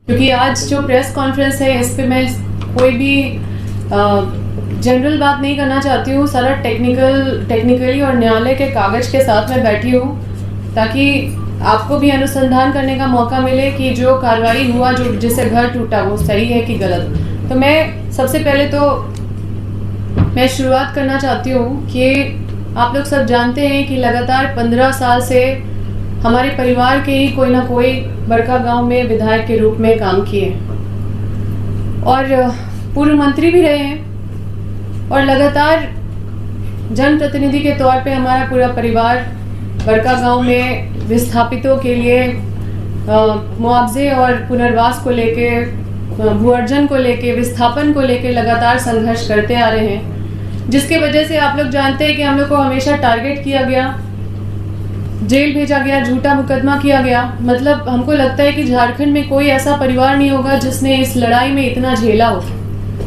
क्योंकि आज जो प्रेस कॉन्फ्रेंस है इस पे मैं कोई भी जनरल बात नहीं करना चाहती हूँ। सारा टेक्निकली और न्यायालय के कागज के साथ मैं बैठी हूँ ताकि आपको भी अनुसंधान करने का मौका मिले कि जो कार्रवाई हुआ, जो जिससे घर टूटा, वो सही है कि गलत। तो मैं सबसे पहले तो मैं शुरुआत करना चाहती हूँ कि आप लोग सब जानते हैं कि लगातार 15 साल से हमारे परिवार के ही कोई ना कोई बड़कागांव में विधायक के रूप में काम किए और पूर्व मंत्री भी रहे हैं और लगातार जनप्रतिनिधि के तौर पे हमारा पूरा परिवार बड़कागांव में विस्थापितों के लिए मुआवजे और पुनर्वास को लेके, भू अर्जन को लेके, विस्थापन को लेके लगातार संघर्ष करते आ रहे हैं, जिसके वजह से आप लोग जानते हैं कि हम लोग को हमेशा टारगेट किया गया, जेल भेजा गया, झूठा मुकदमा किया गया। मतलब हमको लगता है कि झारखंड में कोई ऐसा परिवार नहीं होगा जिसने इस लड़ाई में इतना झेला हो।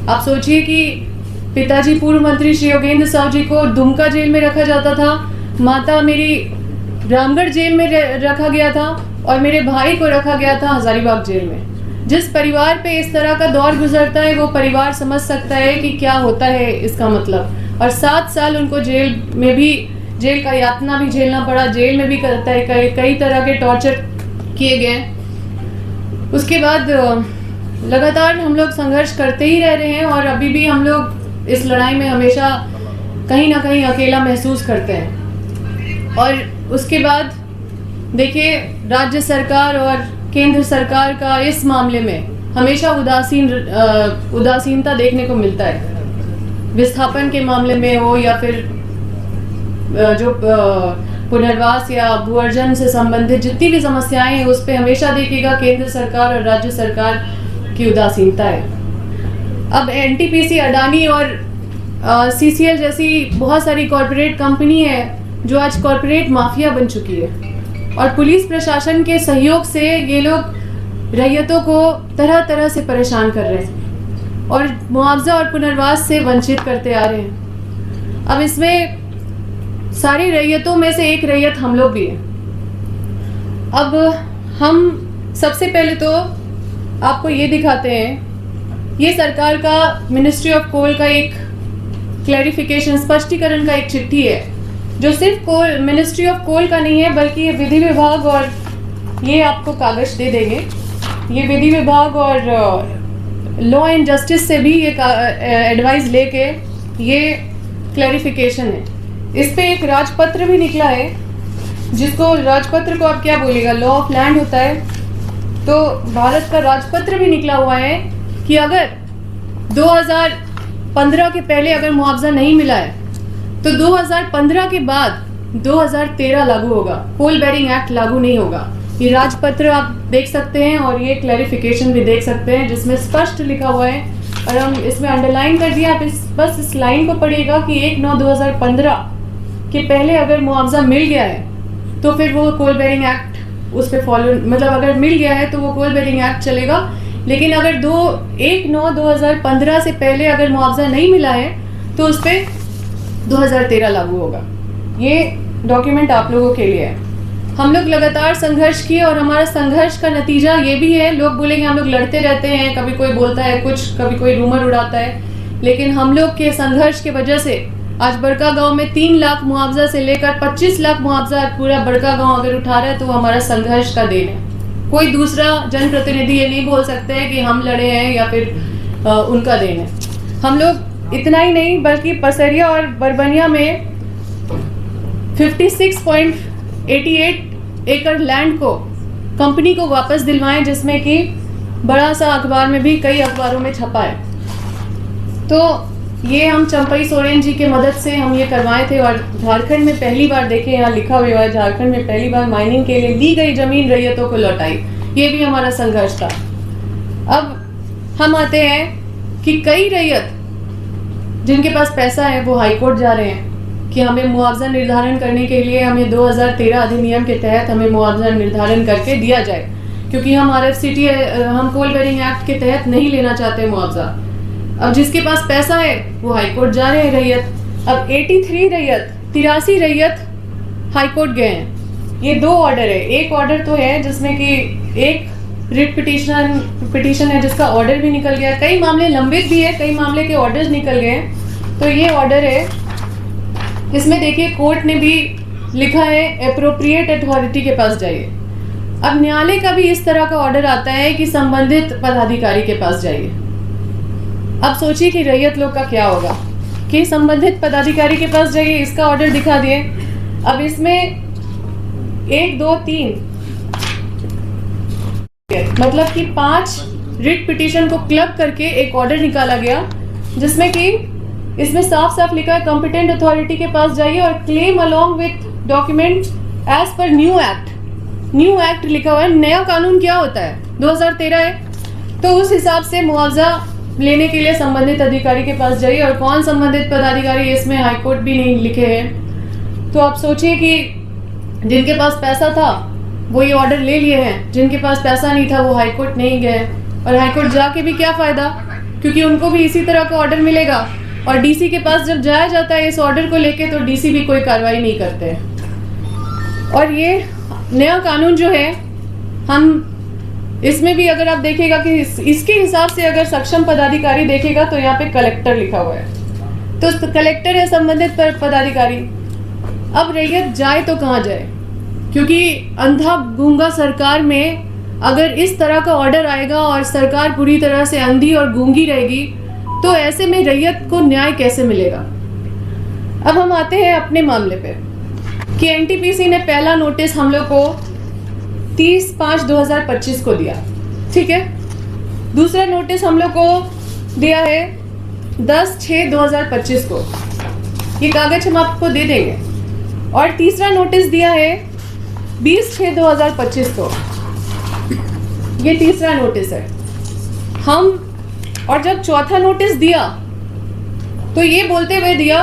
आप सोचिए कि पिताजी पूर्व मंत्री श्री योगेंद्र साहु जी को दुमका जेल में रखा जाता था, माता मेरी रामगढ़ जेल में रखा गया था और मेरे भाई को रखा गया था हजारीबाग जेल में। जिस परिवार पे इस तरह का दौर गुजरता है वो परिवार समझ सकता है कि क्या होता है इसका मतलब। और 7 साल उनको जेल का यातना भी झेलना पड़ा, जेल में भी कई तरह के टॉर्चर किए गए। उसके बाद लगातार हम लोग संघर्ष करते ही रह रहे हैं और अभी भी हम लोग इस लड़ाई में हमेशा कहीं ना कहीं अकेला महसूस करते हैं। और उसके बाद देखिए, राज्य सरकार और केंद्र सरकार का इस मामले में हमेशा उदासीनता देखने को मिलता है। विस्थापन के मामले में हो या फिर जो पुनर्वास या भू अर्जन से संबंधित जितनी भी समस्याएं हैं उस पर हमेशा देखिएगा केंद्र सरकार और राज्य सरकार की उदासीनता है। अब एनटीपीसी, अडानी और सीसीएल जैसी बहुत सारी कॉरपोरेट कंपनी है जो आज कॉरपोरेट माफिया बन चुकी है और पुलिस प्रशासन के सहयोग से ये लोग रैयतों को तरह तरह से परेशान कर रहे हैं और मुआवजा और पुनर्वास से वंचित करते आ रहे हैं। अब इसमें सारी रैयतों में से एक रैयत हम लोग भी हैं। अब हम सबसे पहले तो आपको ये दिखाते हैं, ये सरकार का मिनिस्ट्री ऑफ कोल का एक क्लैरिफिकेशन, स्पष्टीकरण का एक चिट्ठी है जो सिर्फ मिनिस्ट्री ऑफ कोल का नहीं है बल्कि ये विधि विभाग, और ये आपको कागज दे देंगे, ये विधि विभाग और लॉ एंड जस्टिस से भी ये एडवाइस लेके ये क्लैरिफिकेशन है। इस पे एक राजपत्र भी निकला है, जिसको राजपत्र को आप क्या बोलेगा, लॉ ऑफ लैंड होता है, तो भारत का राजपत्र भी निकला हुआ है कि अगर 2015 के पहले अगर मुआवजा नहीं मिला है तो 2015 के बाद 2013 लागू होगा, कोल बेरिंग एक्ट लागू नहीं होगा। ये राजपत्र आप देख सकते हैं और ये क्लैरिफिकेशन भी देख सकते हैं जिसमें स्पष्ट लिखा हुआ है और हम इसमें अंडरलाइन कर दिया। आप बस इस लाइन को पढ़िएगा कि 1/9/2015 के पहले अगर मुआवजा मिल गया है तो फिर वो कोल बेरिंग एक्ट उस पर फॉलो, मतलब अगर मिल गया है तो वो कोल बेरिंग एक्ट चलेगा। लेकिन अगर 1/9/2015 से पहले अगर मुआवजा नहीं मिला है तो उस पर 2013 लागू होगा। ये डॉक्यूमेंट आप लोगों के लिए है। हम लोग लगातार संघर्ष किए और हमारा संघर्ष का नतीजा ये भी है, लोग बोलेंगे हम लोग लड़ते रहते हैं, कभी कोई बोलता है कुछ, कभी कोई रूमर उड़ाता है, लेकिन हम लोग के संघर्ष की वजह से आज बड़कागांव में 3 लाख मुआवजा से लेकर 25 लाख मुआवजा पूरा बड़कागांव अगर उठा रहा है तो हमारा संघर्ष का देन है। कोई दूसरा जनप्रतिनिधि ये नहीं बोल सकते हैं कि हम लड़े हैं या फिर उनका देन है। हम लोग इतना ही नहीं बल्कि पसरिया और बरबनिया में 56.88 एकड़ लैंड को कंपनी को वापस दिलवाएं, जिसमें कि बड़ा सा अखबार में भी, कई अखबारों में छपा है। तो ये हम चंपई सोरेन जी के मदद से हम ये करवाए थे और झारखंड में पहली बार, देखे यहाँ लिखा हुआ है, झारखंड में पहली बार माइनिंग के लिए ली गई जमीन रैयतों को लौटाई। ये भी हमारा संघर्ष था। अब हम आते हैं कि कई रैयत जिनके पास पैसा है वो हाईकोर्ट जा रहे हैं कि हमें मुआवजा निर्धारण करने के लिए हमें 2013 अधिनियम के तहत हमें मुआवजा निर्धारण करके दिया जाए, क्योंकि हम RFCT, हम कोल बेरिंग एक्ट के तहत नहीं लेना चाहते मुआवजा। अब जिसके पास पैसा है वो हाईकोर्ट जा रहे हैं रैयत। अब 83 रैयत हाईकोर्ट गए हैं। ये 2 ऑर्डर है। एक ऑर्डर तो है जिसमें कि एक रिट पिटीशन है जिसका ऑर्डर भी निकल गया, कई मामले लंबित भी है, कई मामले के ऑर्डर्स निकल गए हैं। तो ये ऑर्डर है, इसमें देखिए कोर्ट ने भी लिखा है एप्रोप्रिएट अथॉरिटी के पास जाइए। अब न्यायालय का भी इस तरह का ऑर्डर आता है कि संबंधित पदाधिकारी के पास जाइए। अब सोचिए कि रैयत लोग का क्या होगा कि संबंधित पदाधिकारी के पास जाइए, इसका ऑर्डर दिखा दिए। अब इसमें 1 2 3 मतलब कि 5 रिट पिटीशन को क्लब करके एक ऑर्डर निकाला गया, जिसमें कि इसमें साफ साफ लिखा है कॉम्पिटेंट अथॉरिटी के पास जाइए और claim along with document as per new act. New act लिखा हुआ है, नया कानून क्या होता है 2013 है, तो उस हिसाब से मुआवजा लेने के लिए संबंधित अधिकारी के पास जाइए। और कौन संबंधित पदाधिकारी, इसमें हाईकोर्ट भी नहीं लिखे हैं। तो आप सोचिए कि जिनके पास पैसा था वो ये ऑर्डर ले लिए हैं, जिनके पास पैसा नहीं था वो हाईकोर्ट नहीं गए, और हाईकोर्ट जाके भी क्या फायदा, क्योंकि उनको भी इसी तरह का ऑर्डर मिलेगा। और डीसी के पास जब जाया जाता है इस ऑर्डर को लेके तो डीसी भी कोई कार्रवाई नहीं करते। और ये नया कानून जो है, हम इसमें भी अगर आप देखेगा कि इसके हिसाब से अगर सक्षम पदाधिकारी देखेगा तो यहाँ पे कलेक्टर लिखा हुआ है, तो कलेक्टर है संबंधित पदाधिकारी। अब रैयत जाए तो कहाँ जाए, क्योंकि अंधा गूंगा सरकार में अगर इस तरह का ऑर्डर आएगा और सरकार पूरी तरह से अंधी और गूंगी रहेगी तो ऐसे में रैयत को न्याय कैसे मिलेगा। अब हम आते हैं अपने मामले पे कि एनटीपीसी ने पहला नोटिस हम लोग को 30/5/2025 को दिया, ठीक है। दूसरा नोटिस हम लोग को दिया है 10/6/2025 को, ये कागज हम आपको दे देंगे। और तीसरा नोटिस दिया है 20/6/2025 को, ये तीसरा नोटिस है हम। और जब चौथा नोटिस दिया तो ये बोलते हुए दिया,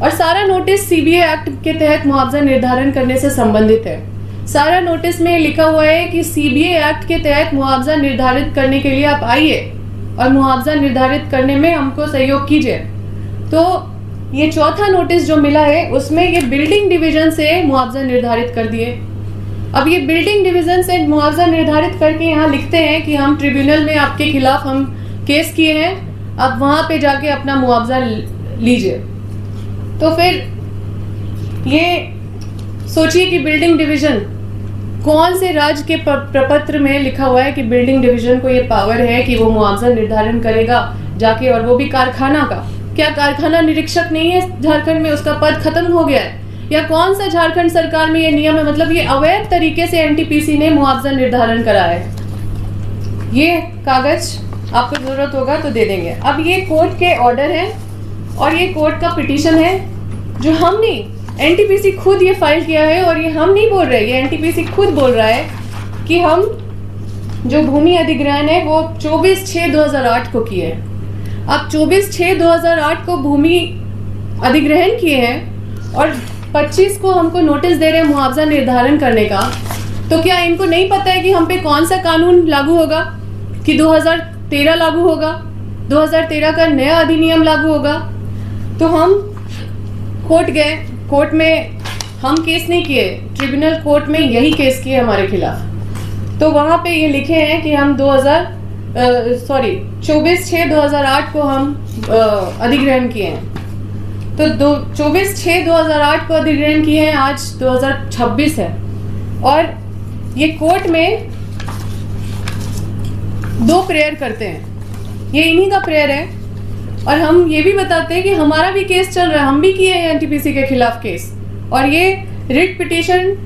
और सारा नोटिस सीबीए एक्ट के तहत मुआवजा निर्धारण करने से संबंधित है। सारा नोटिस में लिखा हुआ है कि सीबीए एक्ट के तहत मुआवजा निर्धारित करने के लिए आप आइए और मुआवजा निर्धारित करने में हमको सहयोग कीजिए। तो ये चौथा नोटिस जो मिला है उसमें ये बिल्डिंग डिवीजन से मुआवजा निर्धारित कर दिए। अब ये बिल्डिंग डिवीजन से मुआवजा निर्धारित करके यहाँ लिखते हैं कि हम ट्रिब्यूनल में आपके खिलाफ हम केस किए हैं, आप वहां पे जाके अपना मुआवजा लीजिए। तो फिर ये सोचिए कि बिल्डिंग डिवीजन कौन से राज्य के प्रपत्र में लिखा हुआ है कि बिल्डिंग डिवीजन को ये पावर है कि वो मुआवजा निर्धारण करेगा जाके, और वो भी कारखाना का। क्या कारखाना निरीक्षक नहीं है झारखंड में, उसका पद खत्म हो गया है? या कौन सा झारखंड सरकार में ये नियम है? मतलब ये अवैध तरीके से एनटीपीसी ने मुआवजा निर्धारण करा है। ये कागज आपको जरूरत होगा तो दे देंगे। अब ये कोर्ट के ऑर्डर है और ये कोर्ट का पिटीशन है जो हम नहीं, एनटीपीसी खुद ये फाइल किया है। और ये हम नहीं बोल रहे, ये एनटीपीसी खुद बोल रहा है कि हम जो भूमि अधिग्रहण है वो 24/6/2008 को किए हैं। अब 24/6/2008 को भूमि अधिग्रहण किए हैं और 25 को हमको नोटिस दे रहे हैं मुआवजा निर्धारण करने का। तो क्या इनको नहीं पता है कि हम पे कौन सा कानून लागू होगा, कि 2013 लागू होगा, 2013 का नया अधिनियम लागू होगा? तो हम कोर्ट गए, कोर्ट में हम केस नहीं किए, ट्रिब्यूनल कोर्ट में यही केस किए हमारे खिलाफ। तो वहाँ पे ये लिखे हैं कि हम 24/6/2008 को हम अधिग्रहण किए हैं। तो 24/6/2008 को अधिग्रहण किए हैं, आज 2026 है। और ये कोर्ट में 2 प्रेयर करते हैं, ये इन्हीं का प्रेयर है। और हम ये भी बताते हैं कि हमारा भी केस चल रहा है, हम भी किए हैं एनटीपीसी के खिलाफ केस। और ये रिट पिटीशन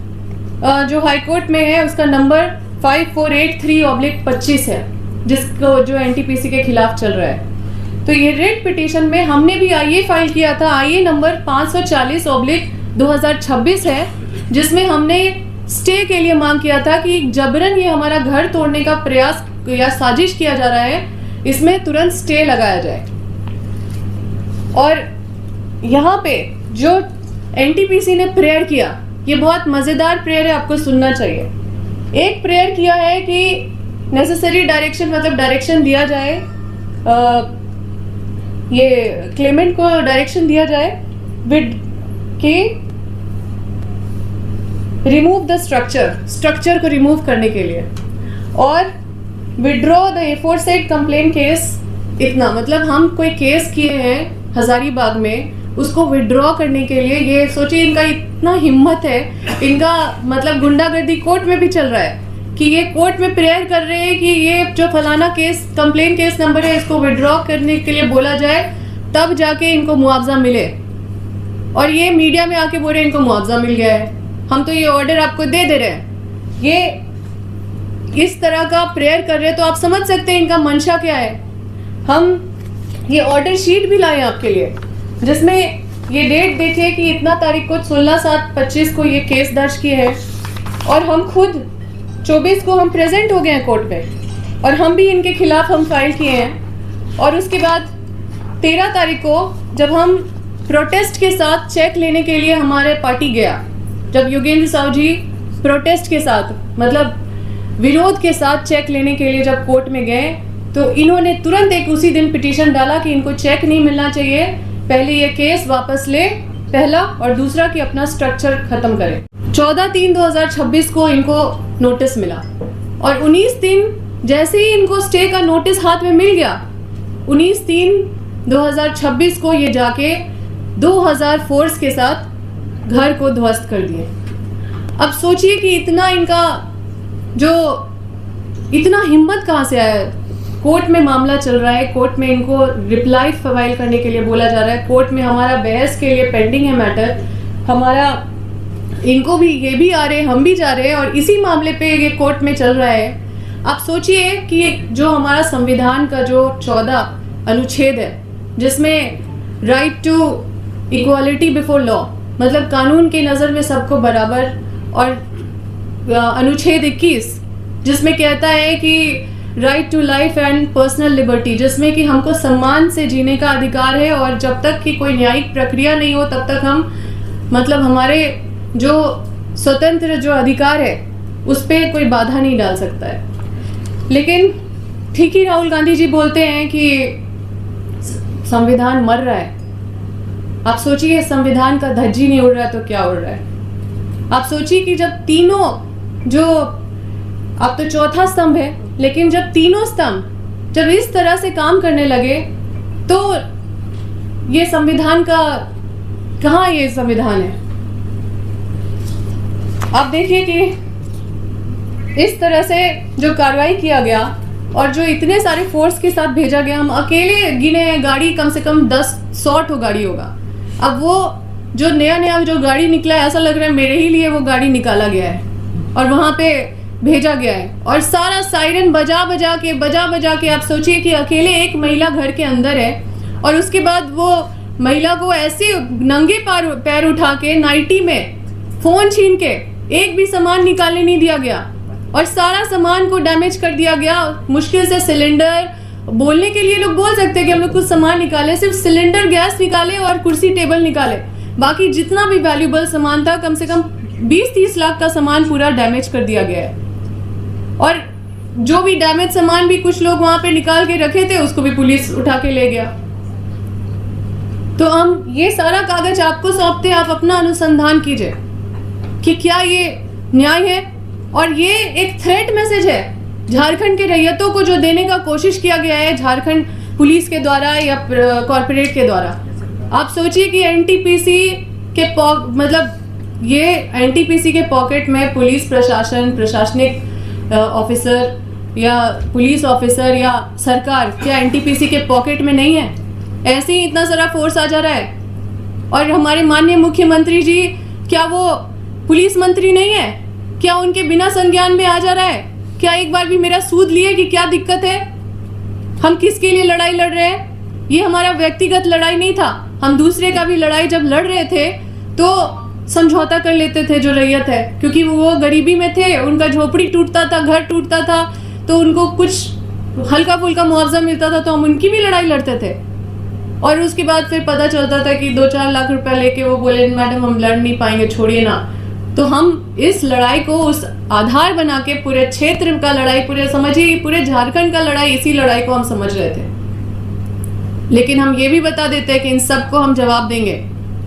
जो हाई कोर्ट में है उसका नंबर 5483/25 है, जिसको जो एनटीपीसी के खिलाफ चल रहा है। तो ये रिट पिटीशन में हमने भी आईए फाइल किया था, आईए नंबर 540/2026 है, जिसमें हमने स्टे के लिए मांग किया था कि जबरन ये हमारा घर तोड़ने का प्रयास या साजिश किया जा रहा है, इसमें तुरंत स्टे लगाया जाए। और यहाँ पे जो एनटीपीसी ने प्रेयर किया, ये बहुत मजेदार प्रेयर है, आपको सुनना चाहिए। एक प्रेयर किया है कि नेसेसरी डायरेक्शन, मतलब डायरेक्शन दिया जाए, ये क्लेमेंट को डायरेक्शन दिया जाए विद कि रिमूव द स्ट्रक्चर को रिमूव करने के लिए। और विड्रॉ द एफोरसेड कंप्लेंट केस, इतना मतलब हम कोई केस किए हैं हजारीबाग में, उसको विड्रॉ करने के लिए, ये सोचिए इनका इतना हिम्मत है, इनका मतलब गुंडागर्दी कोर्ट में भी चल रहा है कि ये कोर्ट में प्रेयर कर रहे हैं कि ये जो फलाना केस कंप्लेंट केस नंबर है इसको विड्रॉ करने के लिए बोला जाए, तब जाके इनको मुआवजा मिले। और ये मीडिया में आके बोल रहे हैं इनको मुआवजा मिल गया है, हम तो ये ऑर्डर आपको दे दे रहे हैं। ये इस तरह का प्रेयर कर रहे हैं, तो आप समझ सकते हैं इनका मंशा क्या है। हम ये ऑर्डर शीट भी लाए आपके लिए, जिसमें ये डेट देखिए कि इतना तारीख को 16/7/25 को ये केस दर्ज किए हैं, और हम खुद 24 को हम प्रेजेंट हो गए हैं कोर्ट में, और हम भी इनके खिलाफ हम फाइल किए हैं। और उसके बाद 13 तारीख को जब हम प्रोटेस्ट के साथ चेक लेने के लिए हमारे पार्टी गया, जब योगेंद्र साहू जी प्रोटेस्ट के साथ मतलब विरोध के साथ चेक लेने के लिए जब कोर्ट में गए, तो इन्होंने तुरंत एक उसी दिन पिटीशन डाला कि इनको चेक नहीं मिलना चाहिए, पहले ये केस वापस ले, पहला, और दूसरा कि अपना स्ट्रक्चर खत्म करे। 14/3/2026 को इनको नोटिस मिला, और 19/3 जैसे ही इनको स्टे का नोटिस हाथ में मिल गया, 19/3/2026 को ये जाके 2000 फोर्स के साथ घर को ध्वस्त कर दिए। अब सोचिए कि इतना इनका जो इतना हिम्मत कहाँ से आया। कोर्ट में मामला चल रहा है, कोर्ट में इनको रिप्लाई फाइल करने के लिए बोला जा रहा है, कोर्ट में हमारा बहस के लिए पेंडिंग है मैटर, हमारा इनको भी ये भी आ रहे हैं, हम भी जा रहे हैं, और इसी मामले पे ये कोर्ट में चल रहा है। आप सोचिए कि जो हमारा संविधान का जो 14 अनुच्छेद है, जिसमें right to equality before law, मतलब कानून के नज़र में सबको बराबर, और अनुच्छेद 21 जिसमें कहता है कि right to life and personal liberty, जिसमें कि हमको सम्मान से जीने का अधिकार है, और जब तक कि कोई न्यायिक प्रक्रिया नहीं हो तब तक हम मतलब हमारे जो स्वतंत्र जो अधिकार है उस पर कोई बाधा नहीं डाल सकता है। लेकिन ठीक ही राहुल गांधी जी बोलते हैं कि संविधान मर रहा है। आप सोचिए संविधान का धज्जी नहीं उड़ रहा है तो क्या उड़ रहा है। आप सोचिए कि जब तीनों जो अब तो चौथा स्तंभ है, लेकिन जब तीनों स्तंभ जब इस तरह से काम करने लगे, तो ये संविधान का कहाँ ये संविधान है। आप देखिए कि इस तरह से जो कार्रवाई किया गया और जो इतने सारे फोर्स के साथ भेजा गया, हम अकेले गिने गाड़ी कम से कम 10-100 गाड़ी होगा। अब वो जो नया जो गाड़ी निकला है, ऐसा लग रहा है मेरे ही लिए वो गाड़ी निकाला गया है और वहां पे भेजा गया है, और सारा सायरन बजा बजा के आप सोचिए कि अकेले एक महिला घर के अंदर है, और उसके बाद वो महिला को ऐसे नंगे पैर उठा के नाइटी में फोन छीन के एक भी सामान निकालने नहीं दिया गया, और सारा सामान को डैमेज कर दिया गया। मुश्किल से सिलेंडर, बोलने के लिए लोग बोल सकते हैं कि हम लोग कुछ सामान निकाले, सिर्फ सिलेंडर गैस निकाले और कुर्सी टेबल निकाले, बाकी जितना भी वैल्यूबल सामान था कम से कम 20-30 लाख का सामान पूरा डैमेज कर दिया गया है। और जो भी डैमेज सामान भी कुछ लोग वहां पे निकाल के रखे थे, उसको भी पुलिस उठा के ले गया। तो हम ये सारा कागज आपको सौंपते, आप अपना अनुसंधान कीजिए कि क्या ये न्याय है। और ये एक थ्रेट मैसेज है झारखंड के रैयतों को जो देने का कोशिश किया गया है झारखंड पुलिस के द्वारा या कॉर्पोरेट के द्वारा। आप सोचिए कि एनटीपीसी के मतलब ये एनटीपीसी के पॉकेट में पुलिस प्रशासन, प्रशासनिक ऑफिसर या पुलिस ऑफिसर या सरकार, क्या एनटीपीसी के पॉकेट में नहीं है? ऐसे ही इतना सारा फोर्स आ जा रहा है। और हमारे माननीय मुख्यमंत्री जी, क्या वो पुलिस मंत्री नहीं है? क्या उनके बिना संज्ञान में आ जा रहा है? क्या एक बार भी मेरा सूद लिए कि क्या दिक्कत है? हम किसके लिए लड़ाई लड़ रहे हैं? ये हमारा व्यक्तिगत लड़ाई नहीं था। हम दूसरे का भी लड़ाई जब लड़ रहे थे तो समझौता कर लेते थे जो रैयत है, क्योंकि वो गरीबी में थे, उनका झोपड़ी टूटता था, घर टूटता था, तो उनको कुछ हल्का फुल्का मुआवजा मिलता था, तो हम उनकी भी लड़ाई लड़ते थे। और उसके बाद फिर पता चलता था कि 2-4 लाख रुपया लेके वो बोले मैडम हम लड़ नहीं पाएंगे, छोड़िए ना। तो हम इस लड़ाई को उस आधार बना के पूरे क्षेत्र का लड़ाई, पूरे समझिए पूरे झारखंड का लड़ाई, इसी लड़ाई को हम समझ रहे थे। लेकिन हम ये भी बता देते हैं कि इन सबको हम जवाब देंगे,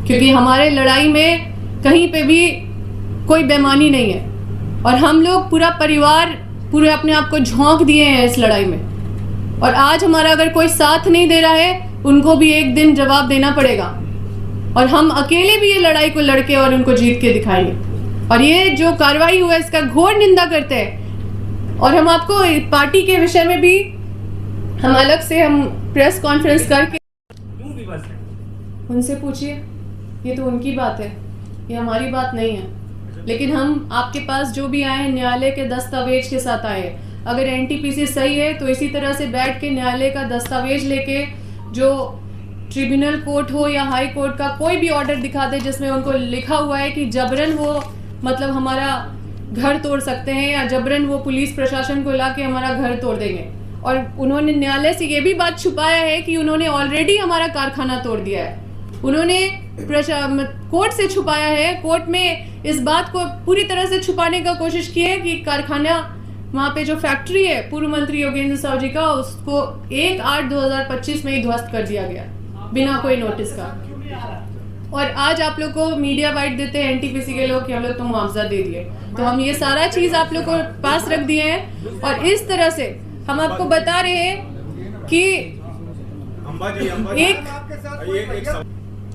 क्योंकि हमारे लड़ाई में कहीं पे भी कोई बेईमानी नहीं है, और हम लोग पूरा परिवार पूरे अपने आप को झोंक दिए हैं इस लड़ाई में। और आज हमारा अगर कोई साथ नहीं दे रहा है, उनको भी एक दिन जवाब देना पड़ेगा, और हम अकेले भी ये लड़ाई को लड़के और उनको जीत के दिखाएंगे। और ये जो कार्रवाई हुआ है इसका घोर निंदा करते हैं। और हम आपको पार्टी के विषय में भी हम अलग से हम प्रेस कॉन्फ्रेंस करके उनसे पूछिए, ये तो उनकी बात है, ये हमारी बात नहीं है। लेकिन हम आपके पास जो भी आए हैं न्यायालय के दस्तावेज के साथ आए हैं। अगर एनटीपीसी सही है तो इसी तरह से बैठ के न्यायालय का दस्तावेज लेके, जो ट्रिब्यूनल कोर्ट हो या हाई कोर्ट का कोई भी ऑर्डर दिखा दे जिसमें उनको लिखा हुआ है कि जबरन वो मतलब हमारा घर तोड़ सकते हैं या जबरन वो पुलिस प्रशासन को ला के हमारा घर तोड़ देंगे। और उन्होंने न्यायालय से ये भी बात छुपाया है कि उन्होंने ऑलरेडी हमारा कारखाना तोड़ दिया है। उन्होंने कोर्ट से छुपाया है, कोर्ट में इस बात को पूरी तरह से छुपाने का कोशिश की है कि कारखाना वहाँ पे जो फैक्ट्री है पूर्व मंत्री योगेंद्र साहु जी का, उसको 1/8/2025 में ही ध्वस्त कर दिया गया बिना कोई नोटिस का। और आज आप लोग को मीडिया बाइट देते हैं एनटीपीसी के लोग कि हम लोग तो मुआवजा दे दिए। तो हम ये सारा चीज आप लोग को पास रख दिए हैं और इस तरह से हम आपको बता रहे हैं कि एक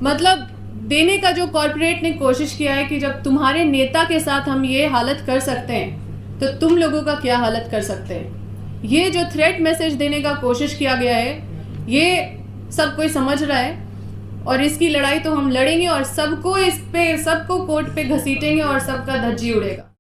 मतलब देने का जो कॉर्पोरेट ने कोशिश किया है कि जब तुम्हारे नेता के साथ हम ये हालत कर सकते हैं तो तुम लोगों का क्या हालत कर सकते हैं। ये जो थ्रेट मैसेज देने का कोशिश किया गया है ये सब कोई समझ रहा है और इसकी लड़ाई तो हम लड़ेंगे और सबको इस पे सबको कोर्ट पे घसीटेंगे और सबका धज्जी उड़ेगा।